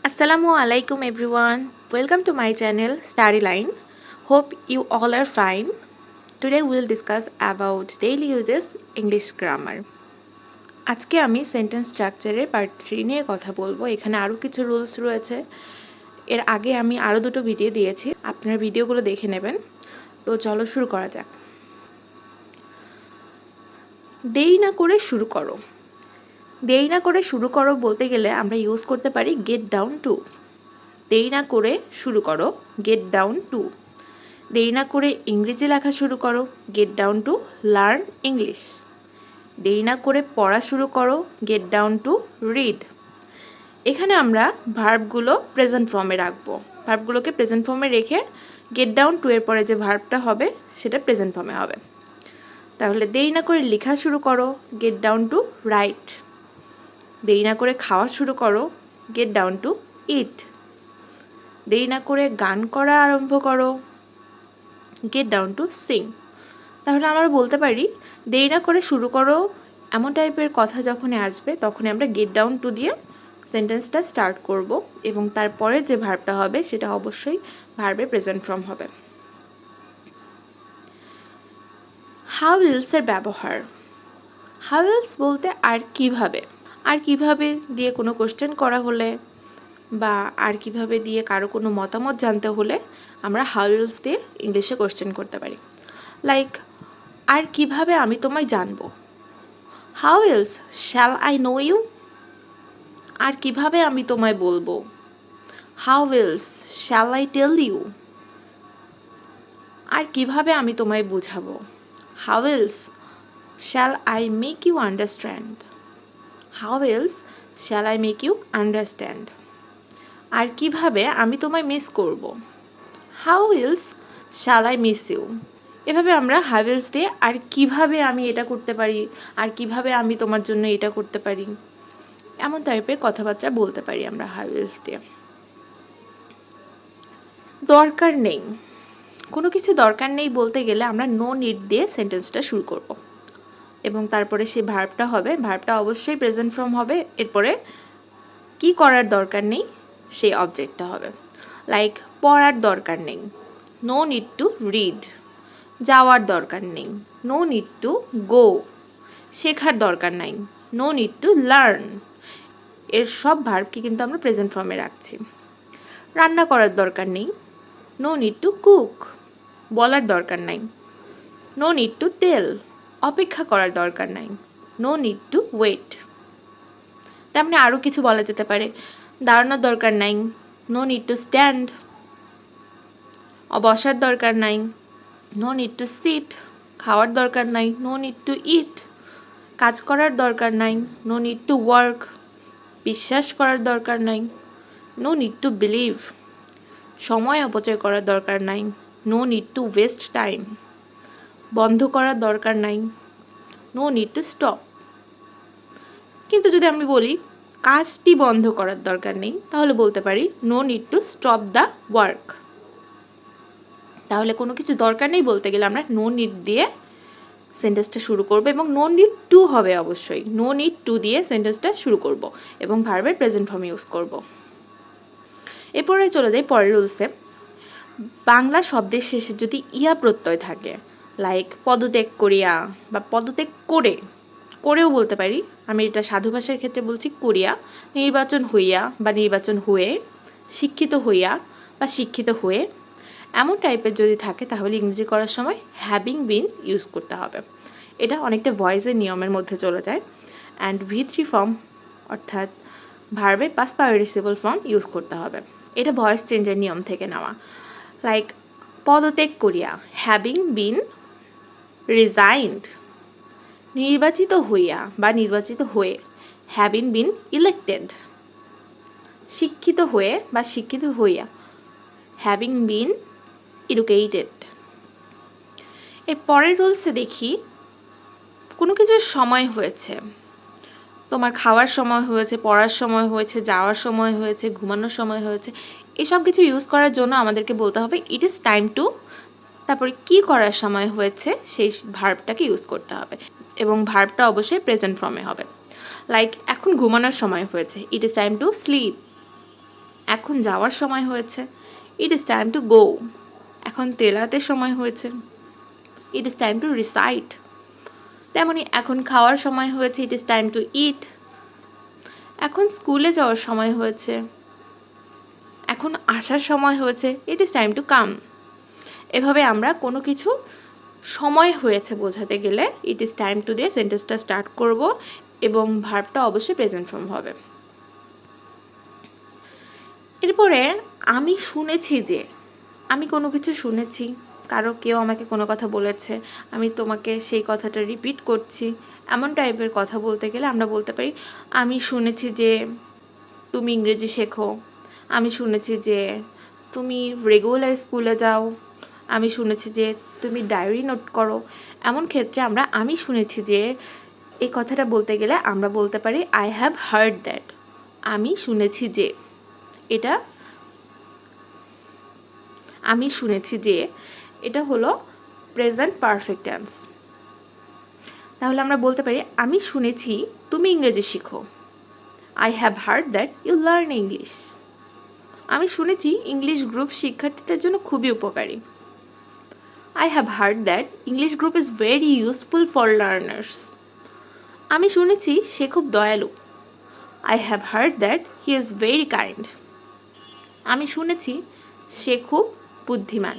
Assalamu alaikum everyone. Welcome to my channel Study Line. Hope you all are fine. Today we'll discuss about daily uses English grammar. আজকে আমি sentence স্ট্রাকচারের part 3 নিয়ে কথা বলবো। এখানে আরো কিছু রুলস রয়েছে। এর আগে আমি আরো দুটো ভিডিও দিয়েছি। আপনারা ভিডিওগুলো দেখে নেবেন। তো চলো শুরু করা যাক। দেরি না করে শুরু করো। দেরি না করে শুরু করো বলতে গেলে আমরা ইউজ করতে পারি গেট ডাউন টু। দেরি না করে শুরু করো গেট ডাউন টু। দেরি না করে ইংরেজি লেখা শুরু করো get down to learn English. দেরি না করে পড়া শুরু করো গেট ডাউন টু রিড। এখানে আমরা ভার্বগুলো প্রেজেন্ট ফর্মে রাখবো। ভার্বগুলোকে প্রেজেন্ট ফর্মে রেখে গেট ডাউন টু এর পরে যে ভার্বটা হবে সেটা প্রেজেন্ট ফর্মে হবে। তাহলে দেরি না করে লেখা শুরু করো গেট ডাউন টু রাইট। দেরি না করে খাওয়া শুরু করো গেট ডাউন টু ইট। দেরি না করে গান করা আরম্ভ করো গেট ডাউন টু সিং। তাহলে আমরা বলতে পারি দেরি না করে শুরু করো এমন টাইপের কথা যখনই আসবে তখনই আমরা গেট ডাউন টু দিয়ে সেন্টেন্সটা স্টার্ট করব এবং তারপরে যে ভার্বটা হবে সেটা অবশ্যই ভার্বের প্রেজেন্ট ফর্ম হবে। হাউ উইলসের ব্যবহার। হাউ উইলস বলতে আর কিভাবে দিয়ে কোনো কোশ্চেন করা হলে বা আর কিভাবে দিয়ে কারো কোনো মতামত জানতে হলে আমরা হাউ উইলস দিয়ে ইংলিশে কোশ্চেন করতে পারি। লাইক আর কিভাবে আমি তোমায় জানবো। How else shall I know you. আর কিভাবে আমি তোমায় বলবো। How else shall I tell you. আর কিভাবে আমি তোমায় বুঝাবো। How else shall I make you understand. How else shall I make you understand. আর কিভাবে আমি তোমায় মিস করব। How else shall I miss you. এভাবে আমরা হাউ এলস দিয়ে আর কিভাবে আমি এটা করতে পারি, আর কিভাবে আমি তোমার জন্য এটা করতে পারি, এমন টাইপের কথাবার্তা বলতে পারি আমরা হাউ এলস দিয়ে। দরকার নেই। কোনো কিছু দরকার নেই বলতে গেলে আমরা নো নিড দিয়ে সেন্টেন্সটা শুরু করব এবং তারপরে সে ভার্বটা হবে। ভার্বটা অবশ্যই প্রেজেন্ট ফর্ম হবে। এরপরে কি করার দরকার নেই সেই অবজেক্টটা হবে। লাইক পড়ার দরকার নেই, নো নিড টু রিড। যাওয়ার দরকার নেই, নো নিড টু গো। শেখার দরকার নাই, নো নিড টু লার্ন। এর সব ভার্বকে কিন্তু আমরা প্রেজেন্ট ফর্মে রাখছি। রান্না করার দরকার নেই, নো নিড টু কুক। বলার দরকার নাই, নো নিড টু টেল। অপেক্ষা করার দরকার নাই, নো নিড টু ওয়েট। তেমনি আরও কিছু বলা যেতে পারে। দাঁড়ানোর দরকার নাই, নো নিড টু স্ট্যান্ড। বসার দরকার নাই, নো নিড টু সিট। খাওয়ার দরকার নাই, নো নিড টু ইট। কাজ করার দরকার নাই, নো নিড টু ওয়ার্ক। বিশ্বাস করার দরকার নাই, নো নিড টু বিলিভ। সময় অপচয় করার দরকার নাই, no need to waste time. বন্ধ করার দরকার নাই, নো নিড টু স্টপ। কিন্তু যদি আমি বলি কাজটি বন্ধ করার দরকার নেই তাহলে বলতে পারি no need to stop the work. তাহলে কোনো কিছু দরকার নেই বলতে গেলে আমরা নো নিড দিয়ে সেন্টেন্সটা শুরু করব এবং নো নিড টু হবে অবশ্যই। নো নিড টু দিয়ে সেন্টেন্সটা শুরু করব এবং ভার্বের প্রেজেন্ট ফর্ম ইউজ করব। এরপরে চলে যাই পরের রুলসে। বাংলা শব্দের শেষে যদি ইয়া প্রত্যয় থাকে, লাইক পদত্যাগ করিয়া বা পদত্যাগ করে, করেও বলতে পারি, আমি এটা সাধু ভাষার ক্ষেত্রে বলছি করিয়া, নির্বাচন হইয়া বা নির্বাচন হয়ে, শিক্ষিত হইয়া বা শিক্ষিত হয়ে, এমন টাইপের যদি থাকে তাহলে ইংরেজি করার সময় হ্যাভিং বিন ইউজ করতে হবে। এটা অনেকটা ভয়েসের নিয়মের মধ্যে চলে যায়। অ্যান্ড V3 ফর্ম অর্থাৎ ভার্বের পাস্ট পার্টিসিপল ফর্ম ইউজ করতে হবে। এটা ভয়েস চেঞ্জের নিয়ম থেকে নেওয়া। লাইক পদত্যাগ করিয়া, হ্যাভিং বিন রিজাইন্ড। নির্বাচিত হইয়া বা নির্বাচিত হয়ে, হ্যাভিং বিন ইলেক্টেড। শিক্ষিত হয়ে বা শিক্ষিত হইয়া, হ্যাভিং বিন এডুকেটেড। এর পরের রুলসে দেখি কোনো কিছুর সময় হয়েছে, তোমার খাওয়ার সময় হয়েছে, পড়ার সময় হয়েছে, যাওয়ার সময় হয়েছে, ঘুমানোর সময় হয়েছে, এসব কিছু ইউজ করার জন্য আমাদেরকে বলতে হবে ইট ইজ টাইম টু, তারপরে কি করার সময় হয়েছে সেই ভার্বটাকে ইউজ করতে হবে এবং ভার্বটা অবশ্যই প্রেজেন্ট ফর্মে হবে। লাইক এখন ঘুমানোর সময় হয়েছে, it is time to sleep. এখন যাওয়ার সময় হয়েছে, it is time to go. এখন তেলাতের সময় হয়েছে, it is time to recite. তেমনি এখন খাওয়ার সময় হয়েছে, it is time to eat. এখন স্কুলে যাওয়ার সময় হয়েছে, এখন আসার সময় হয়েছে, it is time to come. এভাবে আমরা কোনো কিছু সময় হয়েছে বোঝাতে গেলে ইট ইজ টাইম টু দিয়ে সেন্টেন্সটা স্টার্ট করব এবং ভার্বটা অবশ্যই প্রেজেন্ট ফর্ম হবে। এরপরে আমি শুনেছি যে, আমি কোনো কিছু শুনেছি, কেউ আমাকে কোনো কথা বলেছে, আমি তোমাকে সেই কথাটা রিপিট করছি, এমন টাইপের কথা বলতে গেলে আমরা বলতে পারি আমি শুনেছি যে তুমি ইংরেজি শেখো, আমি শুনেছি যে তুমি রেগুলার স্কুলে যাও, আমি শুনেছি যে তুমি ডায়েরি নোট করো। এমন ক্ষেত্রে আমরা আমি শুনেছি যে এই কথাটা বলতে গেলে আমরা বলতে পারি আই হ্যাভ হার্ড দ্যাট। আমি শুনেছি যে, এটা আমি শুনেছি যে এটা হলো প্রেজেন্ট পারফেক্ট টেন্স। তাহলে আমরা বলতে পারি আমি শুনেছি তুমি ইংরেজি শিখো, I have heard that you learn English. আমি শুনেছি ইংলিশ গ্রুপ শিক্ষার্থীদের জন্য খুবই উপকারী, I have heard that English group is very useful for learners. আমি শুনেছি সে খুব দয়ালু, I have heard that he is very kind. আমি শুনেছি সে খুব বুদ্ধিমান,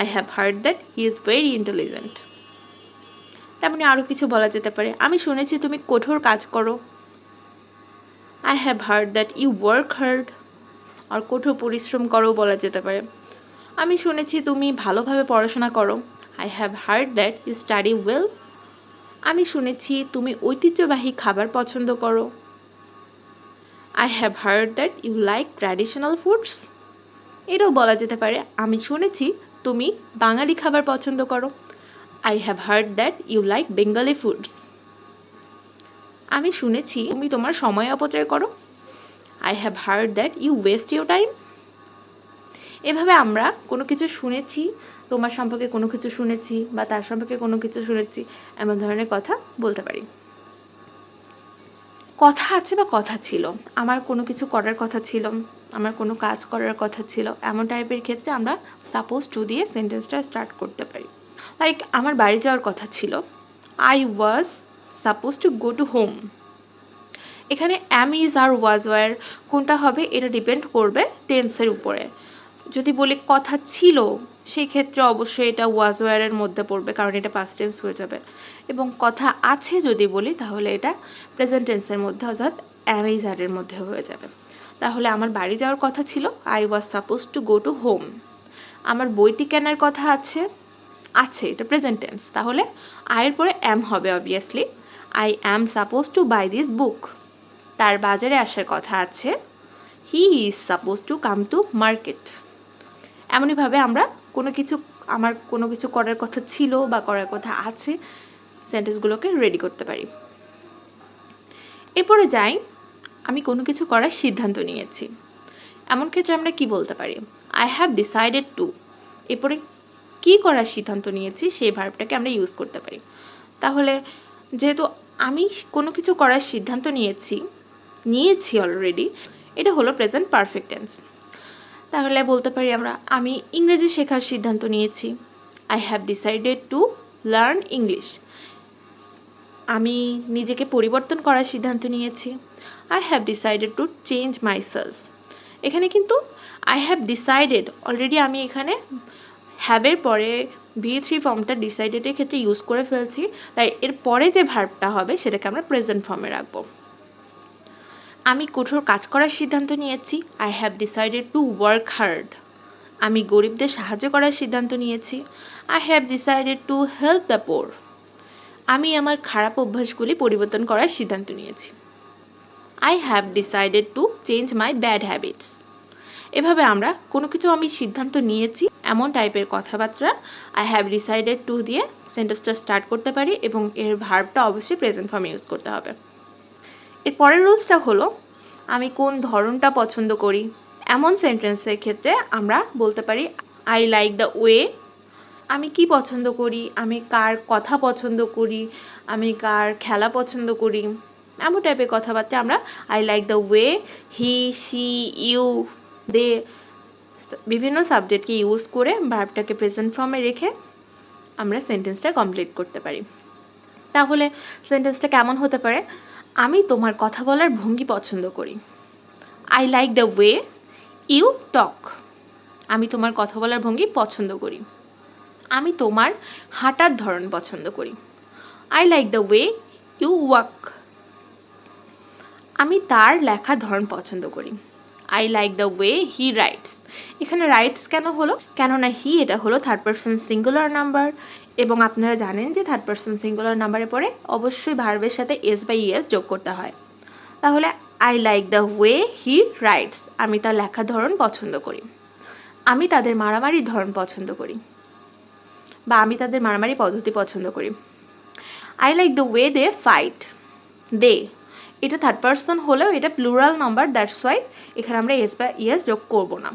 I have heard that he is very intelligent. তেমনি আরও কিছু বলা যেতে পারে আমি শুনেছি তুমি কঠোর কাজ করো, I have heard that you work hard. আর কঠোর পরিশ্রম করো বলা যেতে পারে। আমি শুনেছি তুমি ভালোভাবে পড়াশোনা করো, I have heard that you study well. আমি শুনেছি তুমি ঐতিহ্যবাহী খাবার পছন্দ করো, I have heard that you like traditional foods. এটাও বলা যেতে পারে আমি শুনেছি তুমি বাঙালি খাবার পছন্দ করো, I have heard that you like Bengali foods. আমি শুনেছি তুমি তোমার সময় অপচয় করো, I have heard that you waste your time. এভাবে আমরা কোনো কিছু শুনেছি, তোমার সম্পর্কে কোনো কিছু শুনেছি বা তার সম্পর্কে কোনো কিছু শুনেছি, এমন ধরনের কথা বলতে পারি। কথা আছে বা কথা ছিল, আমার কোনো কিছু করার কথা ছিল, আমার কোনো কাজ করার কথা ছিল, এমন টাইপের ক্ষেত্রে আমরা সাপোজ টু দিয়ে সেন্টেন্সটা স্টার্ট করতে পারি। লাইক আমার বাড়ি যাওয়ার কথা ছিল, I was suppose to go to home. এখানে অ্যাম, ইজ আর ওয়াজ ওয়ার কোনটা হবে এটা ডিপেন্ড করবে টেন্সের উপরে। যদি বলি কথা ছিল সেই ক্ষেত্রে অবশ্যই এটা ওয়াজ ওয়ারের মধ্যে পড়বে, কারণ এটা পাস্ট টেন্স হয়ে যাবে। এবং কথা আছে যদি বলি তাহলে এটা প্রেজেন্ট টেন্সের মধ্যে অর্থাৎ অ্যাম, ইজ আরের মধ্যে হয়ে যাবে। তাহলে আমার বাড়ি যাওয়ার কথা ছিল, I was suppose to go to home. আমার বইটি কেনার কথা আছে, এটা প্রেজেন্ট টেন্স, তাহলে আয়ের পরে অ্যাম হবে obviously, I am suppose to buy this book. তার বাজারে আসার কথা আছে, he is suppose to come to market. এমনইভাবে আমরা আমার কোনো কিছু করার কথা ছিল বা করার কথা আছে সেন্টেন্সগুলোকে রেডি করতে পারি। এরপরে যাই, আমি কোনো কিছু করার সিদ্ধান্ত নিয়েছি। এমন ক্ষেত্রে আমরা কি বলতে পারি, আই হ্যাভ ডিসাইডেড টু। এরপরে কি করার সিদ্ধান্ত নিয়েছি সেই ভার্বটাকে আমরা ইউজ করতে পারি। তাহলে যেহেতু আমি কোনো কিছু করার সিদ্ধান্ত নিয়েছি অলরেডি, এটা হলো প্রেজেন্ট পারফেক্ট টেন্স। তাহলে বলতে পারি আমি ইংরেজি শেখার সিদ্ধান্ত নিয়েছি, I have decided to learn English. আমি নিজেকে পরিবর্তন করার সিদ্ধান্ত নিয়েছি, I have decided to change my self. এখানে কিন্তু আই হ্যাভ ডিসাইডেড অলরেডি আমি এখানে হ্যাভের পরে V3 ফর্মটা ডিসাইডেডের ক্ষেত্রে ইউজ করে ফেলছি, তাই এর পরে যে ভার্বটা হবে সেটাকে আমরা প্রেজেন্ট ফর্মে রাখবো। আমি কঠোর কাজ করার সিদ্ধান্ত নিয়েছি, I have decided to work hard. আমি গরিবদের সাহায্য করার সিদ্ধান্ত নিয়েছি, I have decided to help the poor. আমি আমার খারাপ অভ্যাসগুলি পরিবর্তন করার সিদ্ধান্ত নিয়েছি, I have decided to change my bad habits. এভাবে আমরা কোনো কিছু আমি সিদ্ধান্ত নিয়েছি এমন টাইপের কথাবার্তা আই হ্যাভ ডিসাইডেড টু দিয়ে সেন্টেন্সটা স্টার্ট করতে পারি এবং এর ভার্বটা অবশ্যই প্রেজেন্ট ফর্মে ইউজ করতে হবে। এর পরের রুলসটা হলো আমি কোন ধরনটা পছন্দ করি। এমন সেন্টেন্সের ক্ষেত্রে আমরা বলতে পারি আই লাইক দ্য ওয়ে। আমি কি পছন্দ করি, আমি কার কথা পছন্দ করি, আমি কার খেলা পছন্দ করি। এমন টাইপের কথাবার্তা আমরা I like the way he she you they বিভিন্ন সাবজেক্টকে ইউজ করে ভার্বটাকে প্রেজেন্ট ফর্মে রেখে আমরা সেন্টেন্সটা কমপ্লিট করতে পারি। তাহলে সেন্টেন্সটা কেমন হতে পারে? আমি তোমার কথা বলার ভঙ্গি পছন্দ করি। I like the way you talk. আমি তোমার কথা বলার ভঙ্গি পছন্দ করি। আমি তোমার হাঁটার ধরন পছন্দ করি। I like the way you walk. আমি তার লেখার ধরন পছন্দ করি। I like the way he writes. এখানে রাইটস কেন হলো? কেননা হি এটা হলো থার্ড পারসন সিঙ্গুলার নাম্বার, এবং আপনারা জানেন যে থার্ড পারসন সিঙ্গুলার নাম্বারের পরে অবশ্যই ভার্বের সাথে এস বাই ইএস যোগ করতে হয়। তাহলে I like the way he rights. আমি তার লেখার ধরন পছন্দ করি। আমি তাদের মারামারির ধরন পছন্দ করি, বা আমি তাদের মারামারি পদ্ধতি পছন্দ করি। I like the way they fight. They এটা থার্ড পারসন হলেও এটা প্লুরাল নাম্বার, দ্যাটস ওয়াই এখানে আমরা এস বা ইএস যোগ করব না।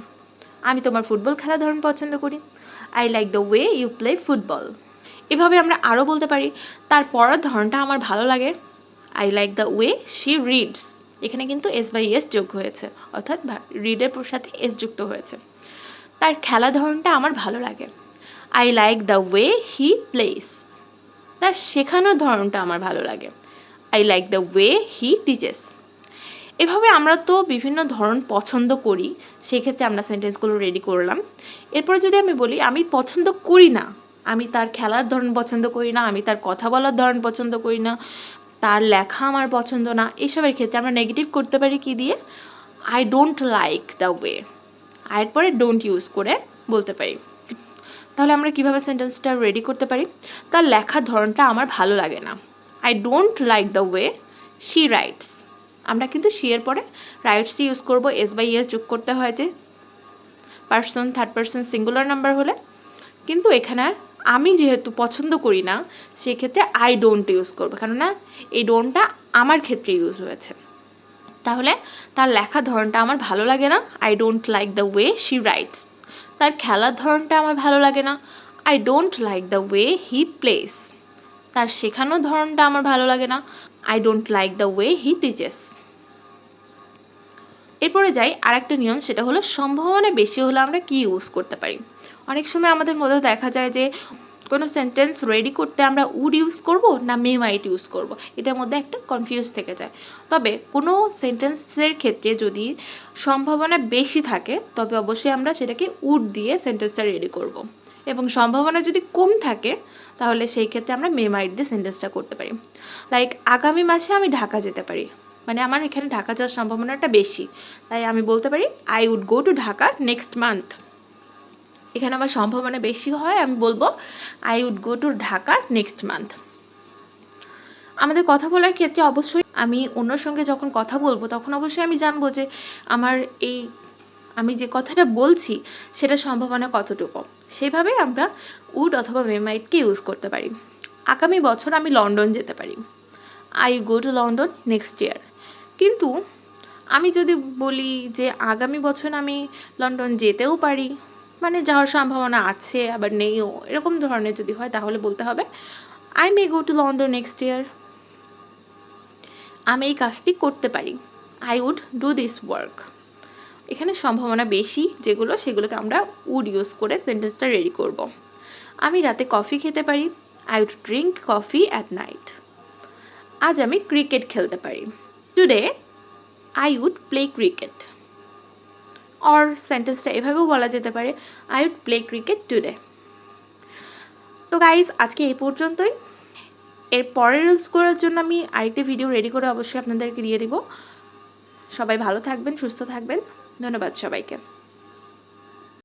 আমি তোমার ফুটবল খেলার ধরন পছন্দ করি। I like the way you play football. এভাবে আমরা আরও বলতে পারি তার পড়ার ধরনটা আমার ভালো লাগে। I like the way she reads. এখানে কিন্তু এস বাই এস যোগ হয়েছে, অর্থাৎ রিডের সাথে এস যুক্ত হয়েছে। তার খেলা ধরনটা আমার ভালো লাগে। I like the way he plays. তার শেখানোর ধরনটা আমার ভালো লাগে। I like the way he teaches. এভাবে আমরা তো বিভিন্ন ধরন পছন্দ করি, সেক্ষেত্রে আমরা সেন্টেন্সগুলো রেডি করলাম। এরপরে যদি আমি বলি আমি পছন্দ করি না, আমি তার খেলার ধরন পছন্দ করি না, আমি তার কথা বলার ধরন পছন্দ করি না, তার লেখা আমার পছন্দ না, এসবের ক্ষেত্রে আমরা নেগেটিভ করতে পারি কি দিয়ে? I don't like the way. আয়ের পরে ডোন্ট ইউজ করে বলতে পারি। তাহলে আমরা কিভাবে সেন্টেন্সটা রেডি করতে পারি? তার লেখার ধরনটা আমার ভালো লাগে না। I don't like the way she rights. আমরা কিন্তু শি এর পরে রাইটস ইউজ করব, এস বাই এস যোগ করতে হয় যে person third person singular number হলে। কিন্তু এখানে আমি যেহেতু পছন্দ করি না, সেক্ষেত্রে আই ডোন্ট ইউজ করবো, কেননা এই ডোন্টটা আমার ক্ষেত্রে ইউজ হয়েছে। তাহলে তার লেখার ধরনটা আমার ভালো লাগে না। I don't like the way she rights. তার খেলার ধরনটা আমার ভালো লাগে না। I don't like the way he plays. তার শেখানোর ধরনটা আমার ভালো লাগে না। I don't like the way he teaches. এরপরে যাই আরেকটা নিয়ম, সেটা হলো সম্ভাবনা বেশি হলে আমরা কি ইউজ করতে পারি। অনেক সময় আমাদের মধ্যে দেখা যায় যে কোনো সেন্টেন্স রেডি করতে আমরা উড ইউজ করব না মে মাইট ইউজ করব, এটার মধ্যে একটা কনফিউজ থেকে যায়। তবে কোনো সেন্টেন্সের ক্ষেত্রে যদি সম্ভাবনা বেশি থাকে, তবে অবশ্যই আমরা সেটাকে উড দিয়ে সেন্টেন্সটা রেডি করব, এবং সম্ভাবনা যদি কম থাকে তাহলে সেই ক্ষেত্রে আমরা মে মাইট দিয়ে সেন্টেন্সটা করতে পারি। লাইক আগামী মাসে আমি ঢাকা যেতে পারি, মানে আমার এখানে ঢাকা যাওয়ার সম্ভাবনাটা বেশি, তাই আমি বলতে পারি I would go to Dhaka next month. এখানে আমার সম্ভাবনা বেশি হয়, আমি বলবো I would go to Dhaka next month. আমাদের কথা বলার ক্ষেত্রে অবশ্যই আমি অন্যর সঙ্গে যখন কথা বলবো তখন অবশ্যই আমি জানবো যে আমার আমি যে কথাটা বলছি সেটা সম্ভাবনা কতটুকু, সেভাবেই আমরা উড অথবা মে মাইটকে ইউজ করতে পারি। আগামী বছর আমি লন্ডন যেতে পারি। I go to London next ইয়ার। কিন্তু আমি যদি বলি যে আগামী বছর আমি লন্ডন যেতেও পারি, মানে যাওয়ার সম্ভাবনা আছে আবার নেইও, এরকম ধরনের যদি হয় তাহলে বলতে হবে I may go to London next year. আমি এই কাজটি করতে পারি। I would do this work. এখানে সম্ভাবনা বেশি যেগুলো, সেগুলোকে আমরা উড ইউজ করে সেন্টেন্সটা রেডি করব। আমি রাতে কফি খেতে পারি। I would drink coffee at night. আজ আমি ক্রিকেট খেলতে পারি। Today I would play cricket. Or সেন্টেন্সটা এভাবেও বলা যেতে পারে I would play cricket today. তো গাইজ আজকে এই পর্যন্তই। এর পরের ইউজ করার জন্য আমি আরেকটি ভিডিও রেডি করে অবশ্যই আপনাদেরকে দিয়ে দিব। সবাই ভালো থাকবেন, সুস্থ থাকবেন। ধন্যবাদ সবাইকে।